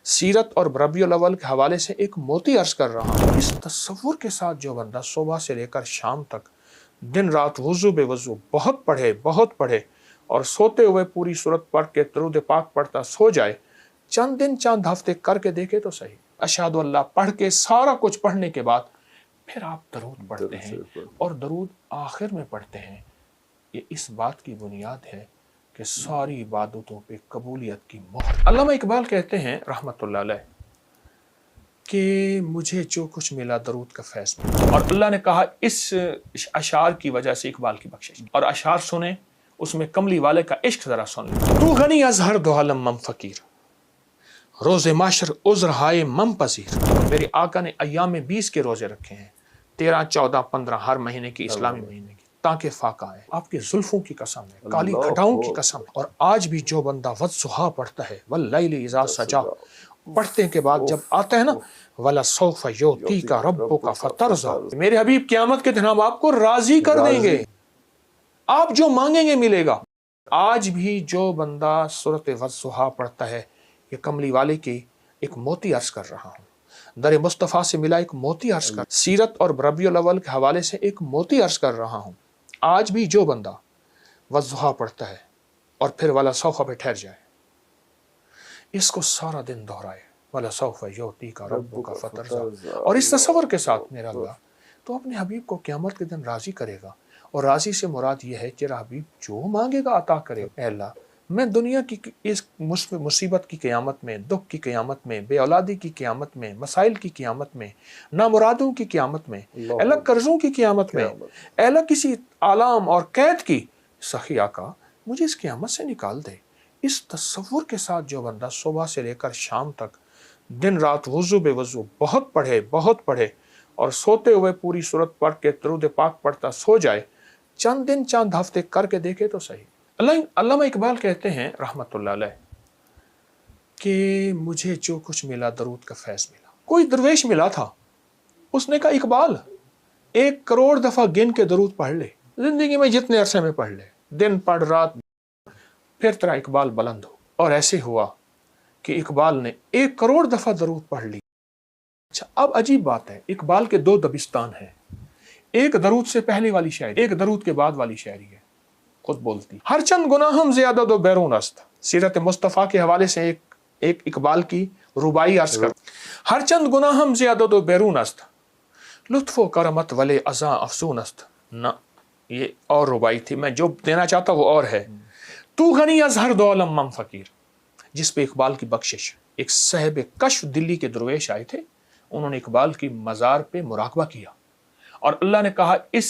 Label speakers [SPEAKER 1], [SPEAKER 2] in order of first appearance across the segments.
[SPEAKER 1] سیرت اور ربیع الاول کے حوالے سے ایک موتی عرض کر رہا ہوں۔ اس تصور کے ساتھ جو بندہ صبح سے لے کر شام تک دن رات وضو بے وضو بہت پڑھے اور سوتے ہوئے پوری سورت پڑھ کے درود پاک پڑھتا سو جائے، چند دن چند ہفتے کر کے دیکھے تو صحیح۔ اشہد اللہ پڑھ کے سارا کچھ پڑھنے کے بعد پھر آپ درود پڑھتے ہیں اور درود آخر میں پڑھتے ہیں، یہ اس بات کی بنیاد ہے کہ ساری عبادتوں پہ قبولیت کی مہر۔ علامہ اقبال کہتے ہیں رحمت اللہ علیہ کہ مجھے جو کچھ ملا درود کا فیض ملا، اور اللہ نے کہا اس اشعار کی وجہ سے اقبال کی بخشش، اور اشعار سنیں اس میں کملی والے کا عشق ذرا سن لیں۔ تو غنی از ہر دو عالم مم فقیر، روز معاشر عذر ہائے مم پذیر۔ میرے آقا نے ایام 20 کے روزے رکھے ہیں، 13، 14، 15 ہر مہینے کی، اسلامی مہینے کی، تاکہ فاقہ آئے۔ آپ کے زلفوں کی قسم ہے، کالی گھٹاؤں کی قسم ہے۔ اور آج بھی جو بندہ والضحیٰ پڑھتا ہے واللیل اذا سجا، پڑھتے کے بعد جب آتا ہے نا وَلَسَوْفَ يُعْطِيكَ رَبُّكَ فَتَرْضَىٰ، میرے حبیب قیامت کے دن ہم آپ کو راضی کر دیں گے، آپ جو مانگیں گے ملے گا۔ آج بھی جو بندہ سورۃ والضحیٰ پڑھتا ہے، یہ کملی والے کی ایک موتی عرض کر رہا ہوں، در مصطفیٰ سے ملا ایک موتی عرض کر، سیرت اور ربیع الاول کے حوالے سے ایک موتی عرض کر رہا ہوں۔ آج بھی جو بندہ والضحیٰ پڑھتا ہے اور پھر وَلَسَوْفَ پہ ٹھہر جائے، اس کو سارا دن دہرائے، وَلَسَوْفَ يُعْطِيكَ رَبُّكَ فَتَرْضَىٰ، اور اس تصور کے ساتھ میرا اللہ تو اپنے حبیب کو قیامت کے دن راضی کرے گا۔ اور راضی سے مراد یہ ہے کہ حبیب جو مانگے گا عطا کرے۔ اے اللہ، میں دنیا کی اس مصیبت کی قیامت میں، دکھ کی قیامت میں، بے اولادی کی قیامت میں، مسائل کی قیامت میں، نامرادوں کی قیامت میں، اے اللہ قرضوں کی قیامت میں، اے اللہ کسی آلام اور قید کی، سخی آقا مجھے اس قیامت سے نکال دے۔ اس تصور کے ساتھ جو بندہ صبح سے لے کر شام تک دن رات وضو بے وضو بہت پڑھے اور سوتے ہوئے پوری سورت پڑھ کے درود پاک پڑھتا سو جائے، چند دن چند ہفتے کر کے دیکھے تو صحیح۔ علامہ اقبال کہتے ہیں رحمت اللہ علیہ کہ مجھے جو کچھ ملا درود کا فیض ملا۔ کوئی درویش ملا تھا، اس نے کہا اقبال 1 کروڑ دفعہ گن کے درود پڑھ لے، زندگی میں جتنے عرصے میں پڑھ لے، دن پڑھ رات، پھر تیرا اقبال بلند ہو۔ اور ایسے ہوا کہ اقبال نے 1 کروڑ دفعہ درود پڑھ لی۔ اچھا اب عجیب بات ہے، اقبال کے 2 دبستان ہیں، ایک درود سے پہلے والی شاعری، ایک درود کے بعد والی شاعری ہے، خود بولتی۔ ہر چند گناہم زیادہ دو بیرون است، سیرت مصطفیٰ کے حوالے سے ایک اقبال کی رباعی عرض کر، ہر چند گناہم زیادہ دو بیرون است، لطف و کرمت ولے ازاں افسون است۔ نہ، یہ اور رباعی تھی، میں جو دینا چاہتا وہ اور ہے۔ تو غنی از ہر دو عالم مم فقیر، جس پہ اقبال کی بخشش۔ ایک صاحب کشف دلی کے درویش آئے تھے، انہوں نے اقبال کی مزار پہ مراقبہ کیا، اور اللہ نے کہا اس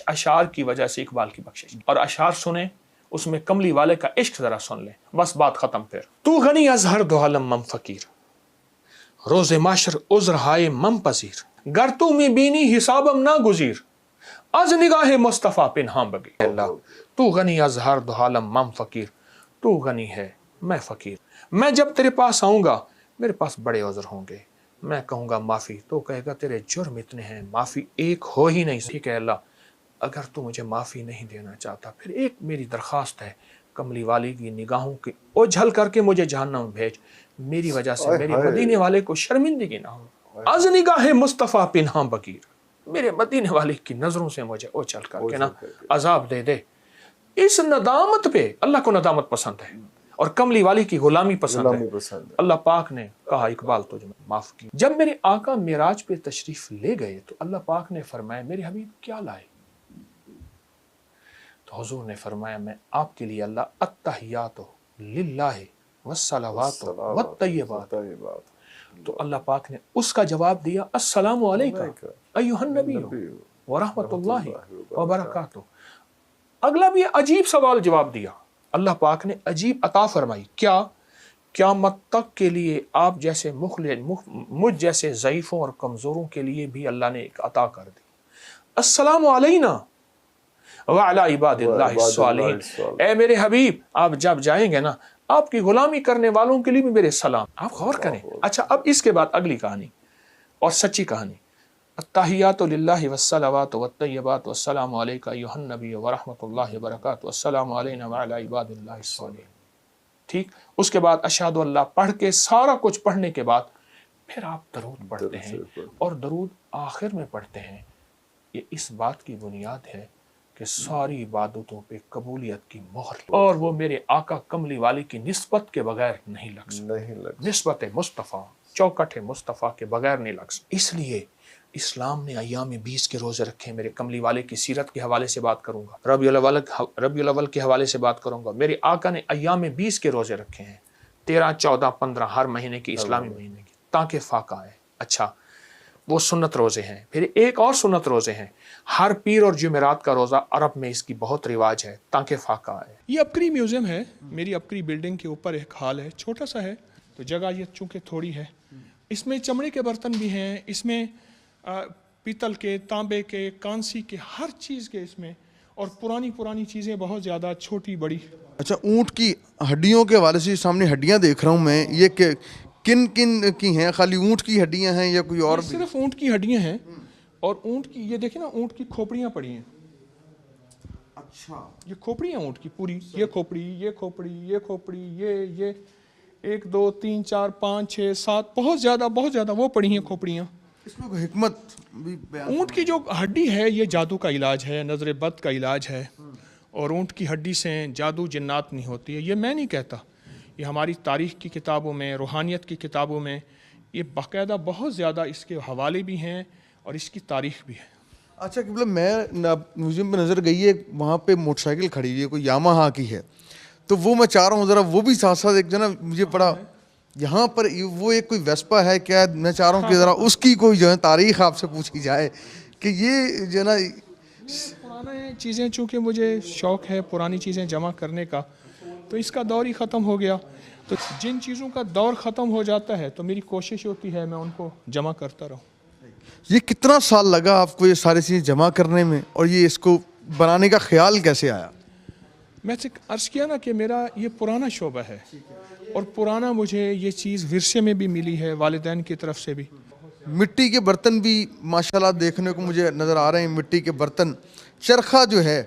[SPEAKER 1] اشعار کی وجہ سے اقبال کی بخشش، اور اشعار سنیں اس میں کملی والے کا عشق ذرا سن لیں، بس بات ختم۔ پھر تو غنی از ہر دو عالم مم فقیر، روز معاشر عذر ہائے مم پذیر، گر تو میں بینی حسابم نہ گزیر، از نگاہ مصطفیٰ پنہاں بگی۔ اللہ تو غنی از ہر دو عالم مم فقیر، تو غنی ہے میں فقیر، میں جب تیرے پاس آؤں گا میرے پاس بڑے عذر ہوں گے، میں کہوں گا معافی، تو کہے گا تیرے جرم اتنے ہیں معافی ایک ہو ہی نہیں سکتی۔ کہ اللہ اگر تو مجھے معافی نہیں دینا چاہتا، پھر ایک میری درخواست ہے، کملی والی کی نگاہوں کے اوجھل کر کے مجھے جہنم میں بھیج، میری وجہ سے میرے مدینے والے کو شرمندگی نہ ہو۔ از نگاہ مصطفیٰ پنہاں بگیر، میرے مدینے والے کی نظروں سے مجھے اوجھل کر کے نا عذاب دے دے۔ اس ندامت پہ، اللہ کو ندامت پسند ہے اور کملی والی کی غلامی پسند ہے۔ اللہ پاک نے کہا اقبال تجھے معاف کی۔ جب میرے آقا معراج پہ تشریف لے گئے تو اللہ پاک نے فرمایا میرے حبیب کیا لائے؟ تو حضور نے فرمایا میں آپ کے لیے اللہ التحیات للہ والصلوات والطیبات۔ تو اللہ پاک نے اس کا جواب دیا السلام علیکم ایھا النبی ورحمۃ اللہ وبرکاتہ۔ اگلا بھی عجیب سوال جواب دیا، اللہ پاک نے عجیب عطا فرمائی، کیا؟ قیامت تک کے لیے آپ جیسے مجھ جیسے ضعیفوں اور کمزوروں کے لیے بھی اللہ نے ایک عطا کر دی، السلام علینا وعلی عباد اللہ الصالحین۔ اے میرے حبیب آپ جب جائیں گے نا، آپ کی غلامی کرنے والوں کے لیے بھی میرے سلام۔ آپ غور کریں۔ اچھا اب اس کے بعد اگلی کہانی اور سچی کہانی، التحیات للہ والصلوات والطیبات والسلام علیک ایھا النبی ورحمۃ اللہ وبرکاتہ والسلام علینا وعلی عباد اللہ الصالحین۔ ٹھیک. اس کے بعد اشہد اللہ پڑھ کے سارا کچھ پڑھنے کے بعد پھر آپ درود پڑھتے ہیں اور درود آخر میں پڑھتے ہیں. یہ اس بات کی بنیاد ہے کہ ساری عبادتوں پہ قبولیت کی مہر اور وہ میرے آقا کملی والے کی نسبت کے بغیر نہیں لگ سکتا. نسبت مصطفیٰ چوکٹ مصطفیٰ کے بغیر نہیں لگ سکتا. اس لیے اسلام نے ایام 20 کے روزے رکھے. میرے کملی والے کی سیرت کے حوالے سے بات کروں گا, ربیع الاول کے حوالے سے بات کروں گا. میرے آقا نے ایام 20 کے روزے رکھے ہیں, 13, 14, 15 ہر مہینے کی, اسلامی مہینے کی, تاکہ فاقہ آئے. اچھا, وہ سنت روزے ہیں. پھر ایک اور سنت روزے ہیں, ہر پیر اور جمعرات کا روزہ. عرب میں اس کی بہت رواج ہے تاکہ فاقہ آئے.
[SPEAKER 2] یہ اپکری میوزیم ہے, میری اپکری بلڈنگ کے اوپر ایک ہال ہے, چھوٹا سا ہے تو جگہ یہ چونکہ تھوڑی ہے. اس میں چمڑے کے برتن بھی ہیں, اس میں پیتل کے, تانبے کے, کانسی کے, ہر چیز کے اس میں, اور پرانی چیزیں بہت زیادہ, چھوٹی بڑی.
[SPEAKER 3] اچھا, اونٹ کی ہڈیوں کے حوالے سے سامنے ہڈیاں دیکھ رہا ہوں میں, یہ کن کی ہیں؟ خالی اونٹ کی ہڈیاں ہیں یا کوئی اور بھی؟
[SPEAKER 2] صرف اونٹ کی ہڈیاں ہیں, اور اونٹ کی یہ دیکھیں نا, اونٹ کی کھوپڑیاں پڑی ہیں.
[SPEAKER 3] اچھا,
[SPEAKER 2] یہ کھوپڑیاں اونٹ کی پوری, یہ کھوپڑی, یہ کھوپڑی, یہ کھوپڑی, یہ 1 2 3 4 5 6 7 بہت زیادہ وہ پڑی ہیں کھوپڑیاں.
[SPEAKER 3] اس میں کوئی حکمت بھی بیان؟
[SPEAKER 2] اونٹ کی جو ہڈی ہے یہ جادو کا علاج ہے, نظر بد کا علاج ہے, اور اونٹ کی ہڈی سے جادو جنات نہیں ہوتی ہے. یہ میں نہیں کہتا, یہ ہماری تاریخ کی کتابوں میں, روحانیت کی کتابوں میں یہ باقاعدہ بہت زیادہ اس کے حوالے بھی ہیں اور اس کی تاریخ بھی ہے.
[SPEAKER 3] اچھا کہ میں میوزیم پہ نظر گئی ہے, وہاں پہ موٹر سائیکل کھڑی ہوئی ہے, کوئی یاماہا کی ہے, تو وہ میں چاہ رہا ہوں ذرا وہ بھی ساتھ ساتھ ایک جو نا مجھے پڑا یہاں پر وہ ایک کوئی ویسپا ہے کیا, میں چاہ رہا ہوں کہ ذرا اس کی کوئی جو ہے تاریخ آپ سے پوچھی جائے کہ یہ جو ہے نا
[SPEAKER 2] پرانے چیزیں, چونکہ مجھے شوق ہے پرانی چیزیں جمع کرنے کا, تو اس کا دور ہی ختم ہو گیا. تو جن چیزوں کا دور ختم ہو جاتا ہے تو میری کوشش ہوتی ہے میں ان کو جمع کرتا رہوں.
[SPEAKER 3] یہ کتنا سال لگا آپ کو یہ ساری چیزیں جمع کرنے میں, اور یہ اس کو بنانے کا خیال کیسے آیا؟
[SPEAKER 2] میں سے عرض کیا نا کہ میرا یہ پرانا شعبہ ہے, اور پرانا مجھے یہ چیز ورثے میں بھی ملی ہے, والدین کی طرف سے بھی.
[SPEAKER 3] مٹی کے برتن بھی ماشاءاللہ دیکھنے کو مجھے نظر آ رہے ہیں, مٹی کے برتن. چرخہ جو ہے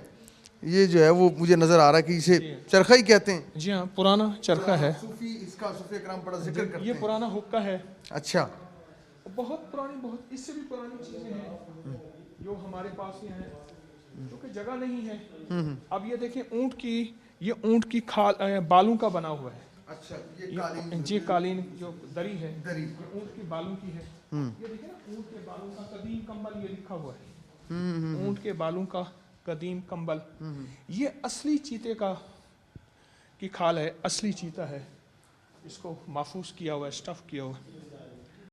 [SPEAKER 3] یہ جو ہے وہ مجھے نظر آ رہا ہے کہ اسے چرخہ ہی کہتے ہیں.
[SPEAKER 2] جی ہاں, پرانا چرخہ ہے.
[SPEAKER 3] اس کا صوفی اکرام بڑا ذکر کرتے ہیں.
[SPEAKER 2] یہ پرانا حقہ ہے.
[SPEAKER 3] اچھا,
[SPEAKER 2] بہت پرانی, بہت اس سے بھی پرانی چیزیں ہیں جو ہمارے پاس یہ ہیں, کیونکہ جگہ نہیں ہے. اب یہ دیکھیں اونٹ کی, یہ اونٹ کی بالوں کا بنا ہوا ہے.
[SPEAKER 3] اچھا, یہ قالین,
[SPEAKER 2] جی قالین جو دری ہے,
[SPEAKER 3] دری
[SPEAKER 2] یہ اونٹ کی بالوں کی ہے. یہ دیکھیں نا, اونٹ کے بالوں کا قدیم کمبل, یہ لکھا ہوا ہے, اونٹ کے بالوں کا قدیم کمبل. یہ اصلی چیتے کی کھال ہے, اصلی چیتا ہے, اس کو محفوظ کیا ہوا ہے, اسٹف کیا ہوا ہے.